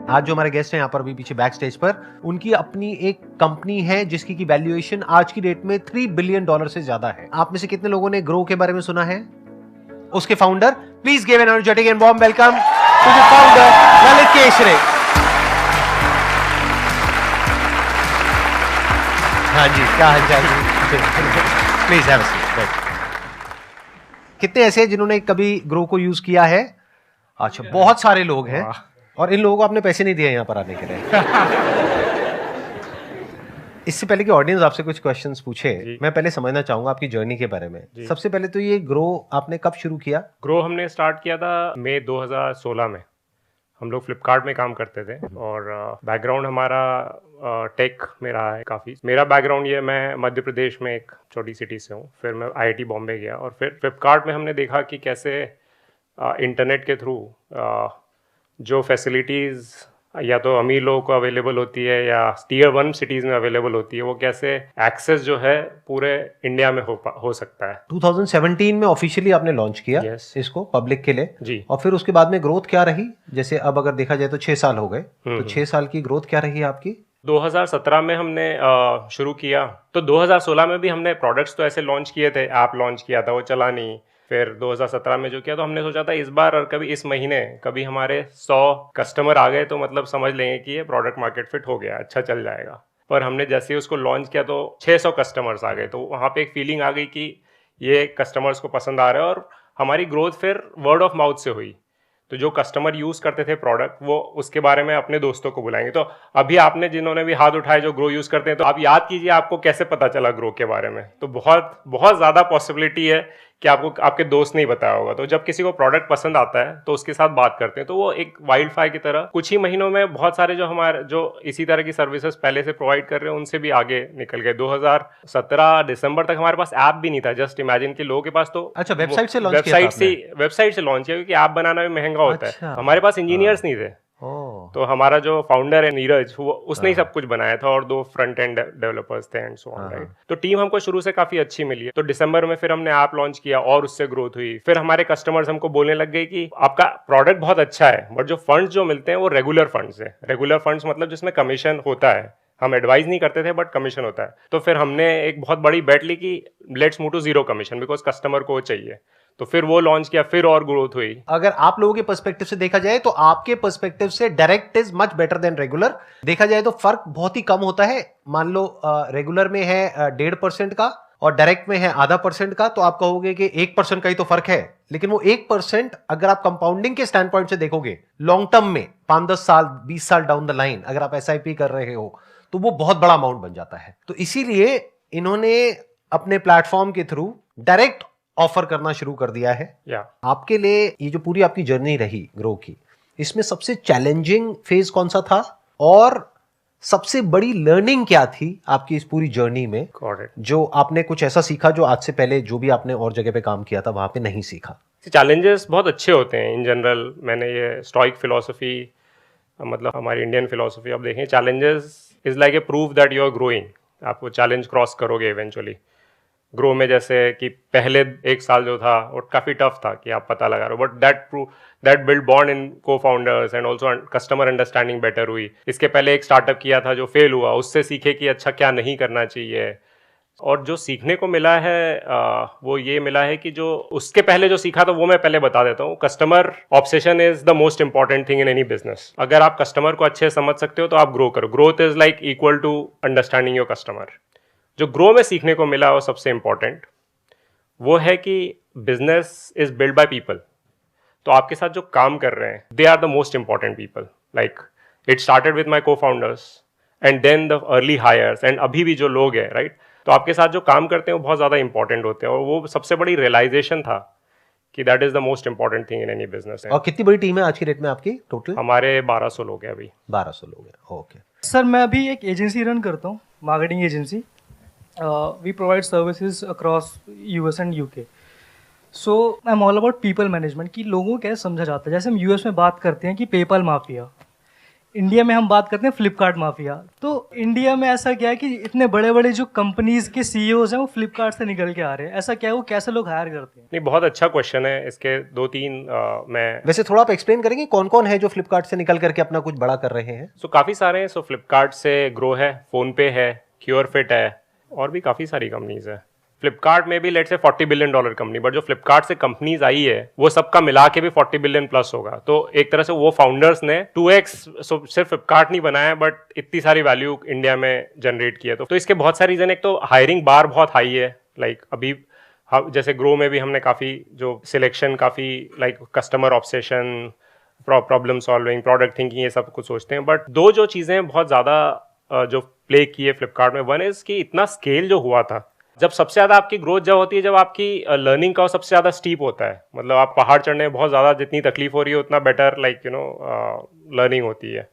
आज जो हमारे गेस्ट हैं यहाँ पर अभी पीछे बैक स्टेज पर, उनकी अपनी एक कंपनी है जिसकी की वैल्यूएशन आज की डेट में $3 बिलियन से ज्यादा है। आप में से कितने लोगों ने ग्रो के बारे में सुना है? उसके founder, please give an energetic and warm welcome to the founder Lalit Keshre. हाँ जी, क्या हाल चाल? Please have a seat. कितने ऐसे हैं जिन्होंने कभी ग्रो को यूज किया है? अच्छा, बहुत सारे लोग हैं। और इन लोगों को आपने पैसे नहीं दिए यहाँ पर आने के लिए। इससे पहले कि ऑडियंस आपसे कुछ क्वेश्चंस पूछे, मैं पहले समझना चाहूंगा आपकी जर्नी के बारे में। सबसे पहले तो ये ग्रो आपने कब शुरू किया? ग्रो हमने स्टार्ट किया था मई 2016 में। हम लोग फ्लिपकार्ट में काम करते थे और बैकग्राउंड हमारा टेक में रहा है काफ़ी। मेरा बैकग्राउंड ये, मैं मध्य प्रदेश में एक छोटी सिटी से हूँ, फिर मैं IIT बॉम्बे गया और फिर फ्लिपकार्ट में हमने देखा कि कैसे इंटरनेट के थ्रू जो फैसिलिटीज़ या तो अमीर लोगों को अवेलेबल होती है या टीयर 1 सिटीज़ में अवेलेबल होती है, वो कैसे एक्सेस जो है पूरे इंडिया में हो सकता है। 2017 में ऑफिशियली आपने लॉन्च किया इसको पब्लिक के लिए जी। और फिर उसके बाद में ग्रोथ क्या रही? जैसे अब अगर देखा जाए तो 6 साल हो गए, तो 6 साल की ग्रोथ क्या रही है आपकी? 2017 में हमने शुरू किया, तो 2016 में भी हमने प्रोडक्ट्स तो ऐसे लॉन्च किए थे, ऐप लॉन्च किया था, वो चला नहीं। फिर 2017 में जो किया, तो हमने सोचा था इस बार और कभी इस महीने कभी हमारे 100 कस्टमर आ गए तो मतलब समझ लेंगे कि ये प्रोडक्ट मार्केट फिट हो गया, अच्छा चल जाएगा। पर हमने जैसे ही उसको लॉन्च किया तो 600 कस्टमर्स आ गए, तो वहाँ पे एक फीलिंग आ गई कि ये कस्टमर्स को पसंद आ रहा है। और हमारी ग्रोथ फिर वर्ड ऑफ माउथ से हुई। तो जो कस्टमर यूज़ करते थे प्रोडक्ट, वो उसके बारे में अपने दोस्तों को बुलाएंगे। तो अभी आपने जिन्होंने भी हाथ उठाए जो ग्रो यूज़ करते हैं, तो आप याद कीजिए आपको कैसे पता चला ग्रो के बारे में। तो बहुत बहुत ज़्यादा पॉसिबिलिटी है कि आपको आपके दोस्त नहीं बताया होगा। तो जब किसी को प्रोडक्ट पसंद आता है तो उसके साथ बात करते हैं, तो वो एक वाइल्ड फायर की तरह कुछ ही महीनों में बहुत सारे जो इसी तरह की सर्विसेज पहले से प्रोवाइड कर रहे हैं उनसे भी आगे निकल गए। 2017 दिसंबर तक हमारे पास ऐप भी नहीं था। जस्ट इमेजिन कि लोगों के पास तो अच्छा, वेबसाइट से लॉन्च किया क्योंकि ऐप बनाना भी महंगा होता है। हमारे पास इंजीनियर्स नहीं थे। तो हमारा जो फाउंडर है नीरज, वो उसने ही सब कुछ बनाया था और 2 फ्रंट एंड डेवलपर्स थे एंड सो ऑन, राइट। तो टीम हमको शुरू से काफी अच्छी मिली है। तो दिसंबर में फिर हमने ऐप लॉन्च किया और उससे ग्रोथ हुई। फिर हमारे कस्टमर्स हमको बोलने लग गए कि आपका प्रोडक्ट बहुत अच्छा है, बट जो फंड्स जो मिलते हैं वो रेगुलर फंड्स है। रेगुलर फंड्स मतलब जिसमें कमीशन होता है। हम एडवाइस नहीं करते थे बट कमीशन होता है। तो फिर हमने एक बहुत बड़ी बेट ली कि let's move to 0 commission, because customer को चाहिए। तो फिर वो लॉन्च किया, फिर और ग्रोथ हुई। अगर आप लोगों के पर्सपेक्टिव से देखा जाए तो आपके पर्सपेक्टिव से direct is much better than regular. देखा जाए तो फर्क बहुत ही कम होता है। मान लो रेगुलर में है 1.5% का और डायरेक्ट में है 0.5% का, तो आप कहोगे कि 1% का ही तो फर्क है। लेकिन वो 1% अगर आप कंपाउंडिंग के स्टैंड पॉइंट से देखोगे, लॉन्ग टर्म में 5-10 साल 20 साल डाउन द लाइन अगर आप SIP कर रहे हो तो वो बहुत बड़ा अमाउंट बन जाता है। तो इसीलिए इन्होंने अपने प्लेटफॉर्म के थ्रू डायरेक्ट ऑफर करना शुरू कर दिया है। आपके लिए ये जो पूरी आपकी जर्नी रही ग्रो की, इसमें सबसे चैलेंजिंग फेज कौन सा था और सबसे बड़ी लर्निंग क्या थी आपकी इस पूरी जर्नी में, जो आपने कुछ ऐसा सीखा जो आज से पहले जो भी आपने और जगह पे काम किया था वहां पे नहीं सीखा? चैलेंजेस बहुत अच्छे होते हैं इन जनरल। मैंने ये स्टॉइक फिलोसफी, मतलब हमारी इंडियन फिलोसफी आप देखें, challenges is like a proof that you are growing. आप वो चैलेंज क्रॉस करोगे इवेंचुअली। ग्रो में जैसे कि पहले 1 साल जो था वो काफ़ी टफ था कि आप पता लगा रहे हो, but that build bond in co-founders and also customer understanding better हुई। इसके पहले एक स्टार्टअप किया था जो फेल हुआ, उससे सीखे कि अच्छा क्या नहीं करना चाहिए। और जो सीखने को मिला है वो ये मिला है कि जो उसके पहले जो सीखा था वो मैं पहले बता देता हूँ। Customer obsession is the most important thing in any business. अगर आप कस्टमर को अच्छे समझ सकते हो तो आप ग्रो करो। Growth is like equal to understanding your customer. जो ग्रो में सीखने को मिला वो सबसे इंपॉर्टेंट वो है कि business is build by people. तो आपके साथ जो काम कर रहे हैं they are the most important people. Like it started with my co-founders and then the early hires एंड अभी भी जो लोग हैं, राइट। तो आपके साथ जो काम करते हैं वो बहुत ज़्यादा इंपॉर्टेंट होते हैं और वो सबसे बड़ी रियलाइजेशन था कि that is the most important thing in any business. और कितनी बड़ी टीम है आज की डेट में आपकी टोटल? हमारे 1200 लोग हैं अभी। 1200 लोग हैं, ओके। सर मैं अभी एक एजेंसी रन करता हूँ, marketing agency. We provide services across US and UK. So I'm all about people management कि लोगों को कैसे समझा जाता है। जैसे हम US में बात करते हैं कि पेपल माफिया, इंडिया में हम बात करते हैं फ्लिपकार्ट माफिया, तो इंडिया में ऐसा क्या है कि इतने बड़े बड़े जो कंपनीज के सीईओज हैं वो फ्लिपकार्ट से निकल के आ रहे हैं, ऐसा क्या है, वो कैसे लोग हायर करते हैं? नहीं, बहुत अच्छा क्वेश्चन है। इसके 2-3 मैं वैसे थोड़ा आप एक्सप्लेन करेंगे कौन कौन है जो फ्लिपकार्ट से निकल करके अपना कुछ बड़ा कर रहे हैं? काफ़ी सारे हैं। फ्लिपकार्ट से ग्रो है, फ़ोनपे है, क्योरफिट है, और भी काफ़ी सारी कंपनीज है। फ्लिपकार्ट में भी let's say $40 billion company, but जो फ्लिपकार्ट से कंपनीज आई है वो सबका मिला के भी 40 बिलियन प्लस होगा। तो एक तरह से वो फाउंडर्स ने 2x सिर्फ फ्लिपकार्ट नहीं बनाया, बट इतनी सारी वैल्यू इंडिया में जनरेट किया। तो इसके बहुत सारे रीजन। एक तो हायरिंग बार बहुत हाई है। लाइक अभी जैसे ग्रो में भी हमने काफ़ी जो सिलेक्शन, काफ़ी like customer obsession, problem solving, product thinking, ये सब कुछ सोचते हैं। बट दो जो चीज़ें बहुत ज़्यादा जो प्ले की है फ्लिपकार्ट में, वन इज़ कि इतना स्केल जो हुआ था, जब सबसे ज़्यादा आपकी ग्रोथ जब होती है जब आपकी लर्निंग का सबसे ज़्यादा स्टीप होता है। मतलब आप पहाड़ चढ़ने में बहुत ज़्यादा जितनी तकलीफ हो रही है उतना बेटर लर्निंग होती है।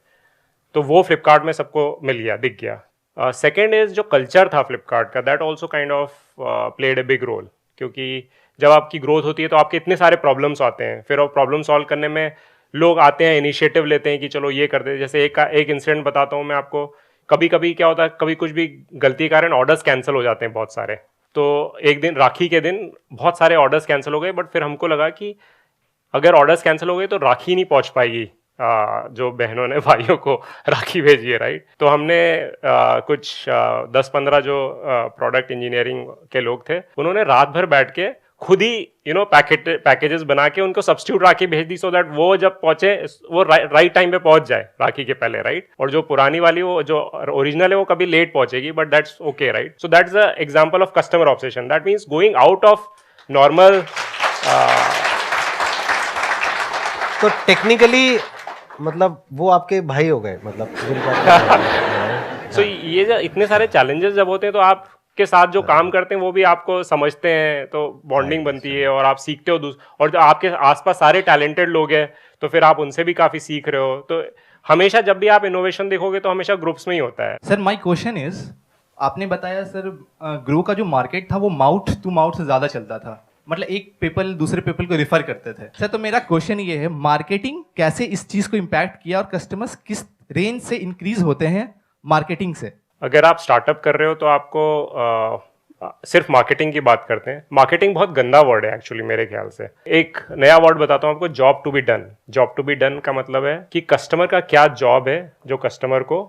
तो वो फ्लिपकार्ट में सबको मिल गया, दिख गया। सेकेंड इज जो कल्चर था फ्लिपकार्ट का, that also kind of played a big role. क्योंकि जब आपकी ग्रोथ होती है तो आपके इतने सारे प्रॉब्लम्स आते हैं, फिर वो प्रॉब्लम सॉल्व करने में लोग आते हैं, इनिशिएटिव लेते हैं कि चलो ये करते हैं। जैसे एक इंसिडेंट बताता हूँ मैं आपको। कभी कभी क्या होता है, कभी कुछ भी गलती के कारण ऑर्डर्स कैंसिल हो जाते हैं बहुत सारे। तो एक दिन राखी के दिन बहुत सारे ऑर्डर्स कैंसिल हो गए, बट फिर हमको लगा कि अगर ऑर्डर्स कैंसिल हो गए तो राखी नहीं पहुंच पाएगी जो बहनों ने भाइयों को राखी भेजी है, राइट। तो हमने कुछ 10-15 जो प्रोडक्ट इंजीनियरिंग के लोग थे, उन्होंने रात भर बैठ के खुद ही पैकेजेस बना के उनको सब्स्टिट्यूट राखी भेज दी, सो दैट वो जब पहुंचे वो राइट टाइम पे पहुंच जाए राखी के पहले, राइट। और जो पुरानी वाली, वो जो ओरिजिनल है, वो कभी लेट पहुंचेगी, but that's okay, right. So that's the example of customer obsession. That means going out of normal. तो टेक्निकली मतलब वो आपके भाई हो गए, मतलब सो ये जो इतने सारे चैलेंजेस जब होते हैं तो आप के साथ जो काम करते हैं वो भी आपको समझते हैं, तो बॉन्डिंग बनती है और आप सीखते हो। और जो आपके आसपास सारे टैलेंटेड लोग हैं तो फिर आप उनसे भी काफ़ी सीख रहे हो। तो हमेशा जब भी आप इनोवेशन देखोगे तो हमेशा ग्रुप्स में ही होता है। सर माय क्वेश्चन इज, आपने बताया सर ग्रो का जो मार्केट था वो माउथ टू माउथ से ज़्यादा चलता था, मतलब एक पीपल दूसरे पीपल को रिफर करते थे। सर तो मेरा क्वेश्चन ये है, मार्केटिंग कैसे इस चीज़ को इम्पैक्ट किया और कस्टमर्स किस रेंज से इंक्रीज होते हैं मार्केटिंग से? अगर आप स्टार्टअप कर रहे हो तो आपको सिर्फ मार्केटिंग की बात करते हैं। मार्केटिंग बहुत गंदा वर्ड है एक्चुअली मेरे ख्याल से। एक नया वर्ड बताता हूँ आपको, job to be done. Job to be done का मतलब है कि कस्टमर का क्या जॉब है जो कस्टमर को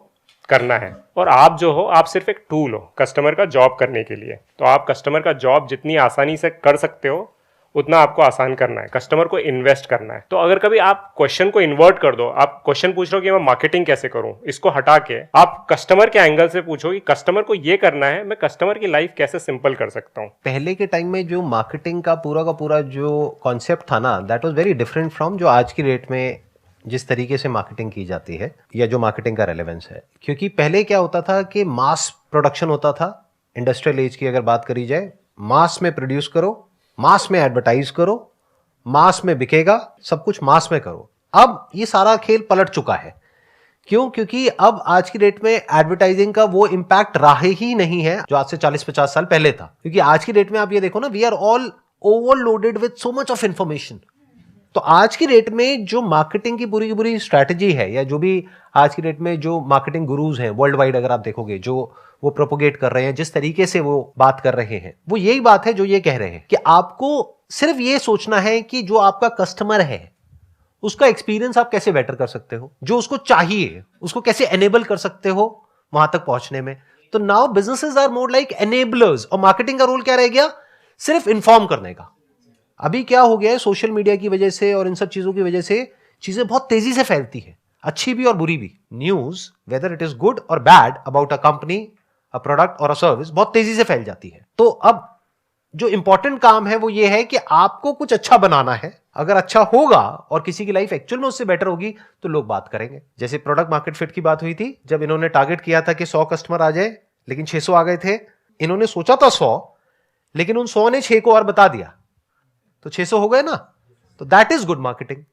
करना है, और आप जो हो, आप सिर्फ एक टूल हो कस्टमर का जॉब करने के लिए। तो आप कस्टमर का जॉब जितनी आसानी से कर सकते हो उतना आपको आसान करना है, कस्टमर को इन्वेस्ट करना है। तो अगर कभी आप क्वेश्चन को इन्वर्ट कर दो, आप क्वेश्चन पूछ रहे हो कि मैं मार्केटिंग कैसे करूं, इसको हटा के आप कस्टमर के एंगल से पूछो कि कस्टमर को ये करना है, मैं कस्टमर की लाइफ कैसे सिंपल कर सकता हूं। पहले के टाइम में जो मार्केटिंग का पूरा जो कॉन्सेप्ट था ना, that was very different from जो आज की डेट में जिस तरीके से मार्केटिंग की जाती है, या जो मार्केटिंग का रेलेवेंस है। क्योंकि पहले क्या होता था कि मास प्रोडक्शन होता था। इंडस्ट्रियल एज की अगर बात करी जाए, मास में प्रोड्यूस करो, मास में एडवर्टाइज करो, मास में बिकेगा, सब कुछ मास में करो। अब ये सारा खेल पलट चुका है। क्यों? क्योंकि अब आज की डेट में एडवर्टाइजिंग का वो इंपैक्ट रहा ही नहीं है जो आज से 40-50 साल पहले था। क्योंकि आज की डेट में आप ये देखो ना, we are all overloaded with so much of information. तो आज की डेट में जो मार्केटिंग की पूरी स्ट्रैटेजी है, या जो भी आज की डेट में जो मार्केटिंग गुरुज हैं वर्ल्ड वाइड, अगर आप देखोगे जो वो प्रोपोगेट कर रहे हैं, जिस तरीके से वो बात कर रहे हैं, वो यही बात है जो ये कह रहे हैं कि आपको सिर्फ ये सोचना है कि जो आपका कस्टमर है उसका एक्सपीरियंस आप कैसे बेटर कर सकते हो, जो उसको चाहिए उसको कैसे एनेबल कर सकते हो वहां तक पहुंचने में। तो now businesses are more like enablers, और मार्केटिंग का रोल क्या रह गया? सिर्फ इन्फॉर्म करने का। अभी क्या हो गया है, सोशल मीडिया की वजह से और इन सब चीजों की वजह से चीजें बहुत तेजी से फैलती है, अच्छी भी और बुरी भी। News whether it is good और bad about a company, a product और अ सर्विस, बहुत तेजी से फैल जाती है। तो अब जो इंपॉर्टेंट काम है वो ये है कि आपको कुछ अच्छा बनाना है। अगर अच्छा होगा और किसी की लाइफ एक्चुअल में उससे बेटर होगी तो लोग बात करेंगे। जैसे प्रोडक्ट मार्केट फिट की बात हुई थी, जब इन्होंने टारगेट किया था कि 100 कस्टमर आ जाए, लेकिन 600 आ गए थे। इन्होंने सोचा था 100, लेकिन उन 100 ने 6 को और बता दिया, तो 600 हो गए ना। तो दैट इज गुड मार्केटिंग।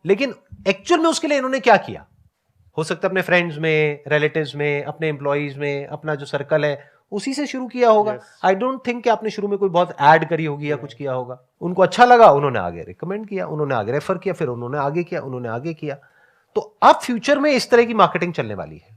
लेकिन एक्चुअल में उसके लिए इन्होंने क्या किया? हो सकता है अपने फ्रेंड्स में, रिलेटिव्स में, अपने एम्प्लॉइज में, अपना जो सर्कल है उसी से शुरू किया होगा। आई डोंट थिंक कि आपने शुरू में कोई बहुत ऐड करी होगी या कुछ किया होगा। उनको अच्छा लगा, उन्होंने आगे रिकमेंड किया, उन्होंने आगे रेफर किया, फिर उन्होंने आगे किया, उन्होंने आगे किया। तो अब फ्यूचर में इस तरह की मार्केटिंग चलने वाली है।